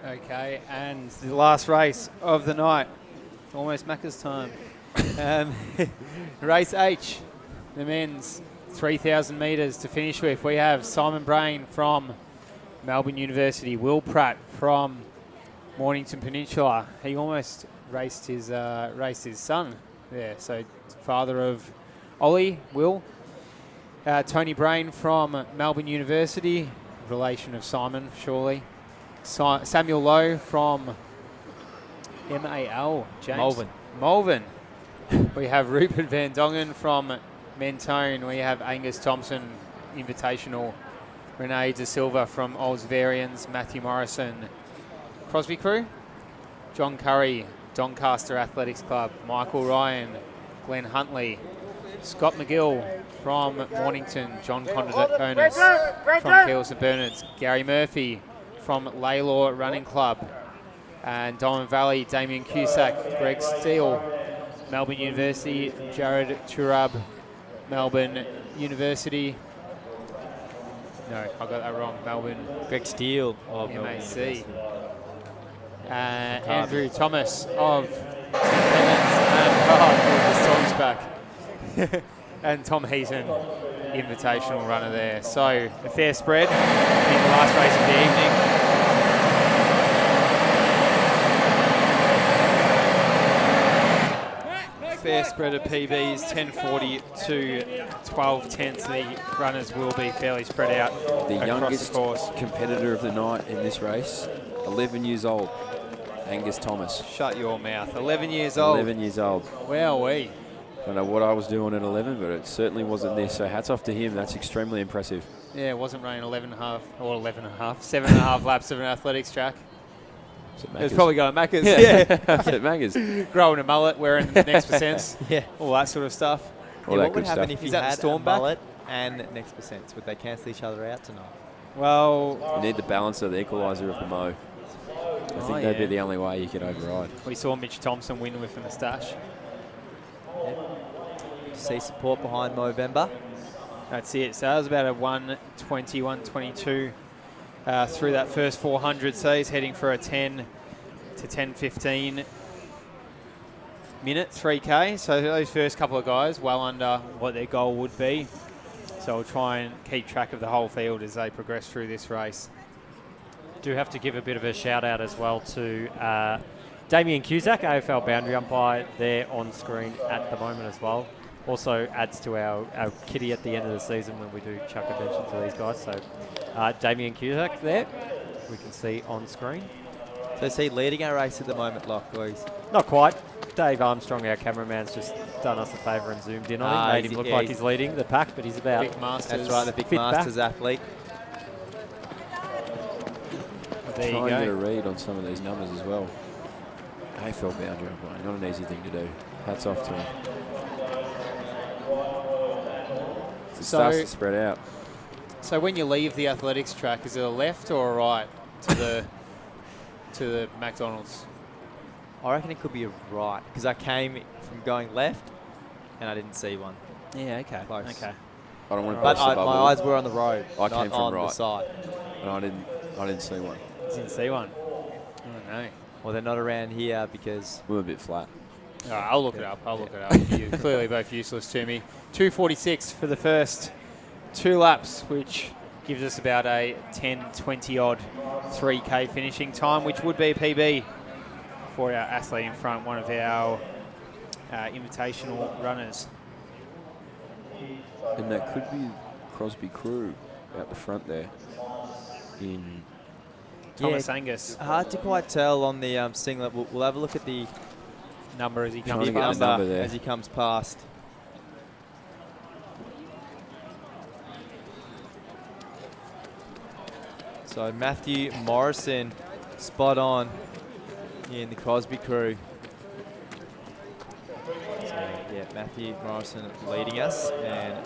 Okay, and the last race of the night. Almost Macca's time. Race H, the men's 3,000 metres to finish with. We have Simon Brain from Melbourne University, Will Pratt from Mornington Peninsula. He almost raced his son there. So father of Ollie, Will. Tony Brain from Melbourne University, relation of Simon, surely. Samuel Lowe from MAL, James. Malvern. We have Rupert Van Dongen from Mentone. We have Angus Thompson, Invitational. Renee De Silva from Oldsvarians. Matthew Morrison, Crosby Crew. John Curry, Doncaster Athletics Club. Michael Ryan, Glenhuntly. Scott McGill from Mornington. John Condiconis from Keele St Bernard's. Gary Murphy from Laylaw Running Club. And Diamond Valley, Damien Cusack, Greg Steele, Melbourne University, Jared Turab, Melbourne University. No, I got that wrong. Melbourne. Greg Steele of MAC. Andrew Thomas of the Storm's back. And Tom Heaton, Invitational runner there. So a fair spread in the last race of the evening. Fair spread of PBs, 10:40 to 12:10. The runners will be fairly spread out The across youngest the course. competitor of the night in this race, 11 years old, Angus Thomas. Shut your mouth. 11 years old. 11 years old. Wowee. I don't know what I was doing at 11, but it certainly wasn't this. So hats off to him. That's extremely impressive. Yeah, it wasn't running 11 and a half, or 11 and a half, 7.5 laps of an athletics track. It was probably going Macca's. Yeah. At Macca's. Growing a mullet, wearing next percents. Yeah. All that sort of stuff. All that What would good happen stuff. if you Is that the had a Storm back? mullet and next percents? Would they cancel each other out tonight? Well, You need the balance of the equaliser of the Mo. I think that'd be the only way you could override. we saw Mitch Thompson win with a moustache. See support behind Movember. That's it. So that was about a 120, 122 through that first 400. So he's heading for a 10 to 10:15 minute 3K. So those first couple of guys well under what their goal would be. So we'll try and keep track of the whole field as they progress through this race. Do have to give a bit of a shout out as well to Damien Cusack, AFL boundary umpire, there on screen at the moment as well. Also adds to our kitty at the end of the season when we do chuck a mention to these guys. So Damien Cusack there, we can see on screen. So is he leading our race at the moment, Locke, boys? Not quite. Dave Armstrong, our cameraman's just done us a favour and zoomed in on him. Made him look like he's leading the pack, but he's about... Vic Masters. That's right, the Vic Masters athlete. There you Try and get a go. read on some of these numbers as well. AFL boundary umpire, not an easy thing to do. Hats off to him. It starts to spread out. So when you leave the athletics track, is it a left or a right to the McDonald's? I reckon it could be a right, because I came from going left and I didn't see one. Yeah, okay. Close. Okay. I don't want to But burst the bubble. my eyes were on the road, I not came from on the right. side. And I didn't see one. Didn't see one. I don't know. Well, they're not around here because... We were a bit flat. All right, I'll look it up. You're clearly both useless to me. 2:46 for the first 2 laps, which gives us about a 10:20 odd 3K finishing time, which would be a PB for our athlete in front, one of our invitational runners. And that could be Crosby Crew out the front there. In Thomas Angus. Hard to quite tell on the singlet. We'll have a look at the Number as he Trying comes to get the past. number there. as he comes past. So Matthew Morrison, spot on in the Crosby Crew. So yeah, Matthew Morrison leading us, and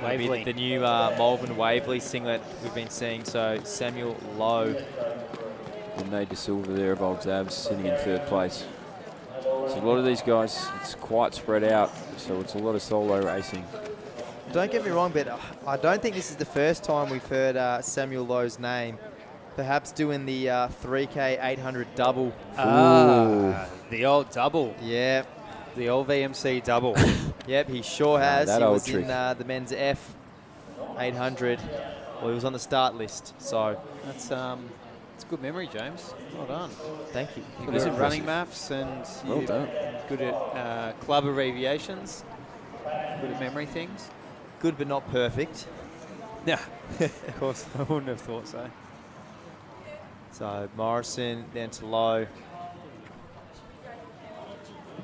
maybe Waverley. the new Malvern Waverley singlet we've been seeing. So Samuel Lowe. And Nate De Silva there of Old Zabs sitting in 3rd place. So a lot of these guys, it's quite spread out, so it's a lot of solo racing. Don't get me wrong, but I don't think this is the first time we've heard Samuel Lowe's name Perhaps doing the 3K 800 double. The old double. Yeah. The old VMC double. Yep, he sure has. that He old was trick. in the men's F 800. Well, he was on the start list, so That's it's good memory, James. Well done. thank you. You're good at running maths and Well you're done. good at club abbreviations. Good at memory things. Good but not perfect. Yeah, of course. I wouldn't have thought so. So Morrison down to Lowe.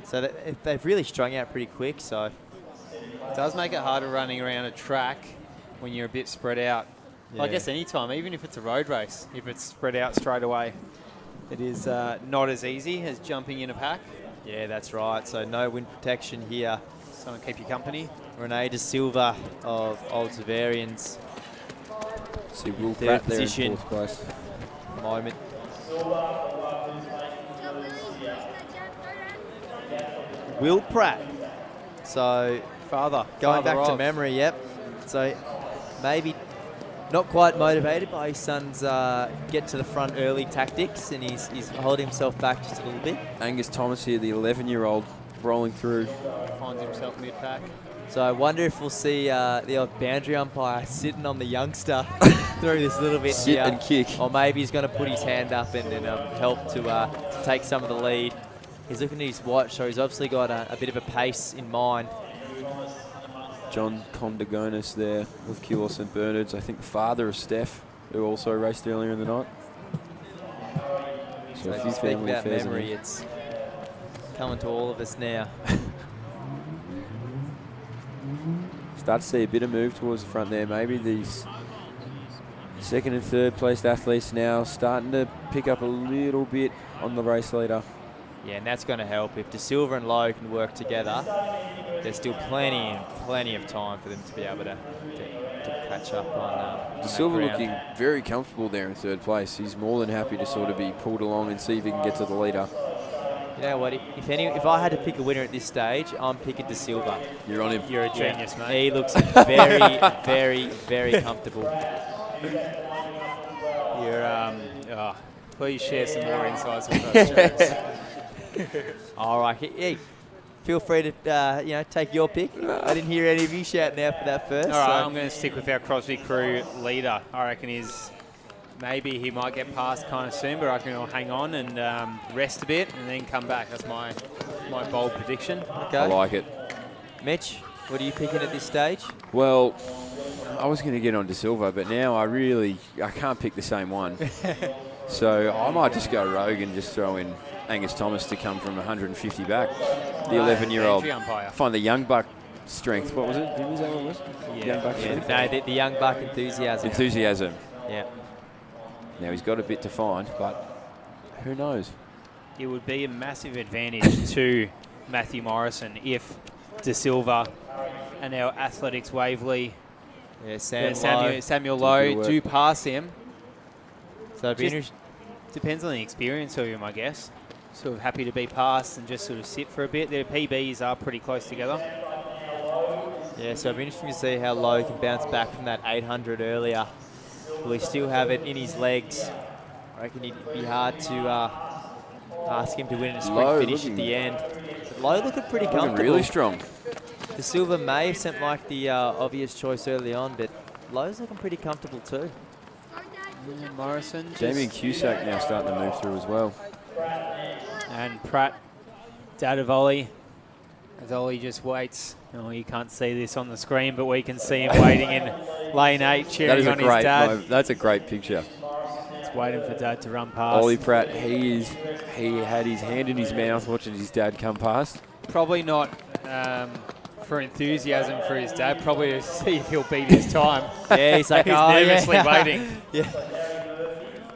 So they've really strung out pretty quick. So It does make it harder running around a track when you're a bit spread out. Well, I Yeah. guess any time, even if it's a road race, if it's spread out straight away, it is not as easy as jumping in a pack. yeah, that's right. So no wind protection here. Someone keep you company. Rene De Silva of Old Zavarians. See Will Third Pratt there in position. 4th place. Moment. Will Pratt. So Father. going Father back to of. memory, yep. So maybe not quite motivated by his son's get to the front early tactics, and he's holding himself back just a little bit. Angus Thomas here, the 11-year-old, rolling through. Finds himself mid-pack. So I wonder if we'll see the old boundary umpire sitting on the youngster through this little bit Sit here. and kick. Or maybe he's going to put his hand up and help to take some of the lead. He's looking at his watch, so he's obviously got a bit of a pace in mind. John Condagonis there with Keilor St Bernard's. I think the father of Steph, who also raced earlier in the night. So a if few you speak family about affairs in memory, there. it's coming to all of us now. Start to see a bit of move towards the front there. Maybe these 2nd and 3rd placed athletes now starting to pick up a little bit on the race leader. Yeah, and that's going to help. If De Silva and Lowe can work together, there's still plenty of time for them to be able to catch up on De that Silva ground. looking very comfortable there in 3rd place. He's more than happy to sort of be pulled along and see if he can get to the leader. You know what? If I had to pick a winner at this stage, I'm picking De Silva. You're on him. You're a genius, mate. He looks very, very, very comfortable. You're, please share some more insights with us, James. All right, hey, feel free to take your pick. I didn't hear any of you shouting out for that first. All right, so- I'm going to stick with our Crosby crew leader. I reckon maybe he might get past kind of soon, but I reckon he'll hang on and rest a bit and then come back. That's my bold prediction. Okay. I like it. Mitch, what are you picking at this stage? Well, I was going to get on De Silva, but now I can't pick the same one. So I might just go rogue and just throw in Angus Thomas to come from 150 back. The 11-year-old. Entry umpire. Find the young buck strength. What was it? Was that what it was? Yeah. Young buck Yeah. strength? No, the young buck enthusiasm. Enthusiasm. Yeah. Now he's got a bit to find, but who knows? It would be a massive advantage to Matthew Morrison if De Silva and our Athletics Waverley, Yeah, Samuel Do Lowe good do pass him. So it'd be Just- interesting. Depends on the experience of him, I guess. Sort of happy to be passed and just sort of sit for a bit. Their PBs are pretty close together. Yeah, so it'd be interesting to see how Lowe can bounce back from that 800 earlier. Will he still have it in his legs? I reckon it'd be hard to ask him to win a sprint Lowe finish at looking- the end. But Lowe looking pretty Looking comfortable. really strong. De Silva may have seemed like the obvious choice early on, but Lowe's looking pretty comfortable too. Morrison. just- Damien Cusack now starting to move through as well. And Pratt, dad of Ollie, as Ollie just waits. Oh, you can't see this on the screen, but we can see him waiting in lane 8, That cheering is a on his great dad. moment. That's a great picture. Just waiting for dad to run past. Ollie Pratt, he had his hand in his mouth watching his dad come past. Probably not for enthusiasm for his dad, probably to see if he'll beat his time. Yeah, he's like, He's oh, nervously yeah. waiting. Yeah.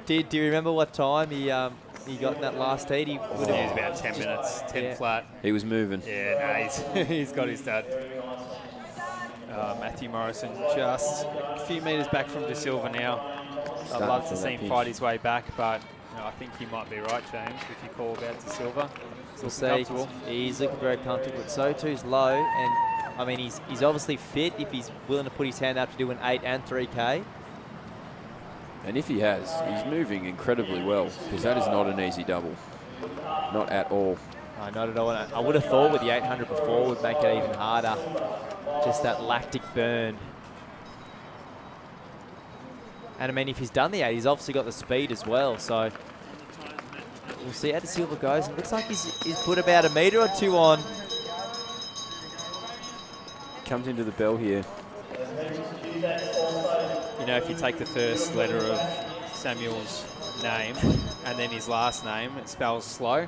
Do you remember what time he got in that last heat? He would It have was about 10 minutes, 10 Yeah. flat. He was moving. Yeah, no, he's got his dad. Matthew Morrison just a few metres back from De Silva now. I'd Starting love to from see that him pinch. fight his way back, but I think you might be right, James, with your call about De Silva. We'll Still see. comfortable. He's looking very comfortable, but so too is Lowe. And I mean, he's obviously fit if he's willing to put his hand up to do an 8 and 3K. And if he has, he's moving incredibly well, because that is not an easy double. Not at all. No, not at all. And I would have thought with the 800 before would make it even harder. Just that lactic burn. And I mean, if he's done the 8, he's obviously got the speed as well. So we'll see how De Silva goes. It looks like he's put about a metre or two on. Comes into the bell here. You know, if you take the first letter of Samuel's name and then his last name, it spells slow.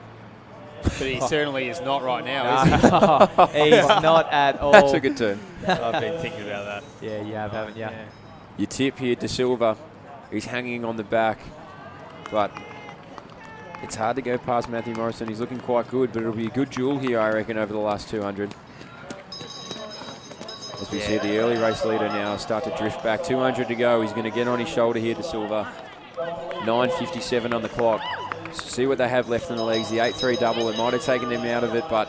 But he certainly is not right now, is he? He's not at all. That's a good turn. I've been thinking about that. Yeah, you have, haven't you? Yeah. Your tip here, De Silva. He's hanging on the back, but it's hard to go past Matthew Morrison. He's looking quite good, but it'll be a good duel here, I reckon, over the last 200. As we see the early race leader now start to drift back. 200 to go. He's going to get on his shoulder here, De Silva. 9:57 on the clock. See what they have left in the legs. The 8-3 double. It might have taken him out of it, but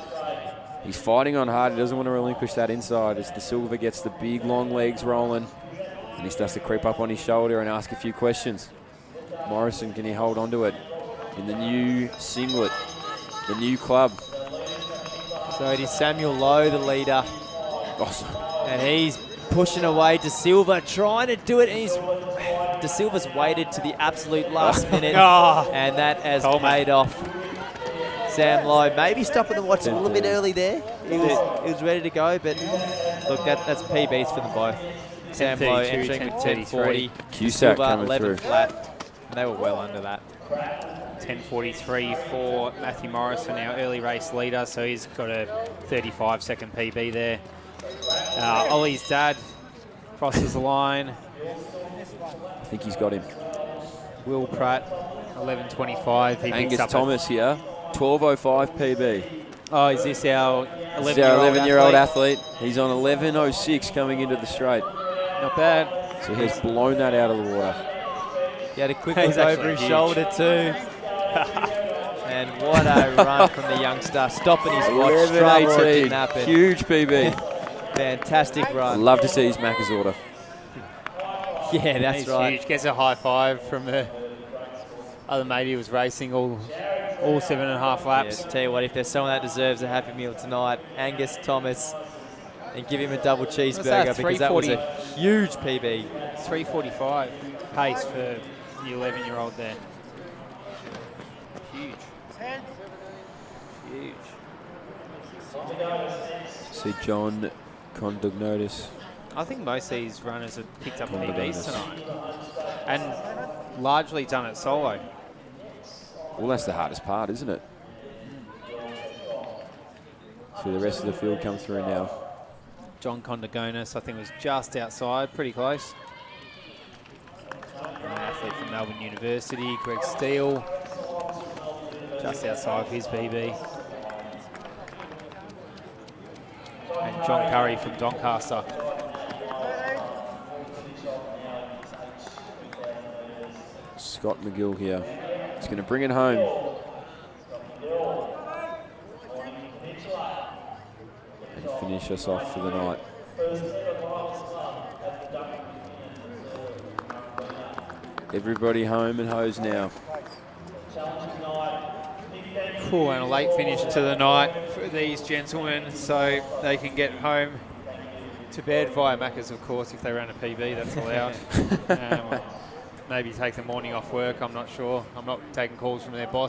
he's fighting on hard. He doesn't want to relinquish that inside as De Silva gets the big, long legs rolling. And he starts to creep up on his shoulder and ask a few questions. Morrison, can he hold on to it in the new singlet, the new club? So it is Samuel Lowe, the leader. Awesome. And he's pushing away De Silva, trying to do it. And De Silva's waited to the absolute last minute. And that has paid off. Sam Lowe maybe stopping the watch a little bit early there. He was ready to go, but look, that's PBs for them both. Sam Lowe entering with 10:40. Cusack coming 11 through. flat. And they were well under that. 10:43 for Matthew Morrison, our early race leader, so he's got a 35-second PB there. Ollie's dad crosses the line. I think he's got him. Will Pratt, 11:25. He Angus picks up Thomas here, 12:05 PB. Oh, is this our This is our 11-year-old athlete? He's on 11:06 coming into the straight. Not bad. So he's blown that out of the water. He had a quick He's look over actually his huge. shoulder too. And what a run from the youngster. Stopping his watch. Struggle, it didn't happen. Huge PB. Fantastic run. Love to see his Macca's order. Yeah, that's He's right. huge. Gets a high five from the other mate he was racing all 7.5 laps. Yeah, tell you what, if there's someone that deserves a Happy Meal tonight, Angus Thomas, and give him a double cheeseburger because that was a huge PB. 3:45 pace for the 11-year-old there. Huge. Huge. See John Condognotis. I think most of these runners have picked up PBs tonight and largely done it solo. Well, that's the hardest part, isn't it? So the rest of the field comes through now. John Condogonis, I think, was just outside, pretty close. An athlete from Melbourne University, Greg Steele, just outside of his PB. And John Curry from Doncaster. Scott McGill here. He's going to bring it home. And finish us off for the night. Everybody home and hose now. Cool, and a late finish to the night for these gentlemen, so they can get home to bed via Macca's, of course, if they run a PB, that's allowed. Maybe take the morning off work, I'm not sure. I'm not taking calls from their boss.